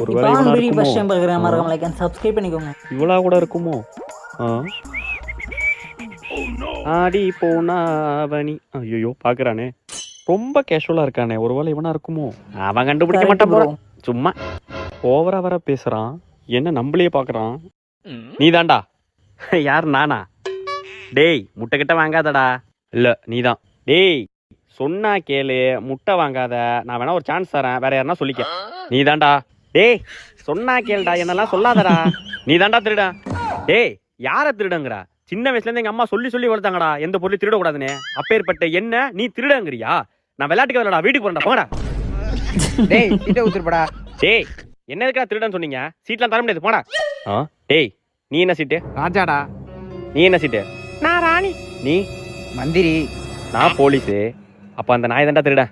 ஒருவேளை இப்போ இவனா வீடியோ இருக்குமோ? ஃபர்ஸ்ட் டைம் பார்க்குற மறக்காம லைக் அண்ட் சப்ஸ்கிரைப் பண்ணிக்கோங்க. இவளா கூட இருக்குமோ? ஆடி போனா அவனி. ஐயோ பாக்குறானே, ரொம்ப கேஷுவலா இருக்கானே. ஒருவேளை இவனா இருக்குமோ? அவன் கண்டுபிடிக்க Correct மாட்டான் bro. போறான். சும்மா ஓவரா வர பேசுறான். என்ன நம்மளையே பாக்குறான்? நீ தான்டா. யார் நானா? டேய் முட்டை கிட்ட வாங்காதடா. இல்ல நீதான். டேய் சொன்னா கேளு, முட்டை வாங்காத. நான் வேணா ஒரு சான்ஸ் தரேன், வேற யாருன்னா சொல்லிக்க. நீ தான்டா. டேய் சொன்னா கேளுடா, என்னெல்லாம் சொல்லாதடா. நீ தான்டா திருட. டேய் யார திருடங்கிற? சின்ன வயசுல இருந்து எங்க அம்மா சொல்லி சொல்லி வளர்த்தாங்கடா எந்த பொருளையும் திருடக்கூடாதுன்னு. அப்பேற்பட்ட என்ன நீ திருடங்கிறியா? நான் விளையாட்டுக்கு வரலடா, வீட்டுக்கு போறேன்டா, போங்கடா. டேய் சீட்டை ஊத்துருப்படா. டேய் என்ன இருக்கா திருடன்னு சொன்னீங்க? சீட்லாம் தர முடியாது, போடா. டேய் நீ என்ன சீட்டு? ராஜாடா. நீ என்ன சீட்டு? நான் ராணி. நீ மந்திரி. நான் போலீஸு. அப்ப அந்த நாய் தான்டா திருட.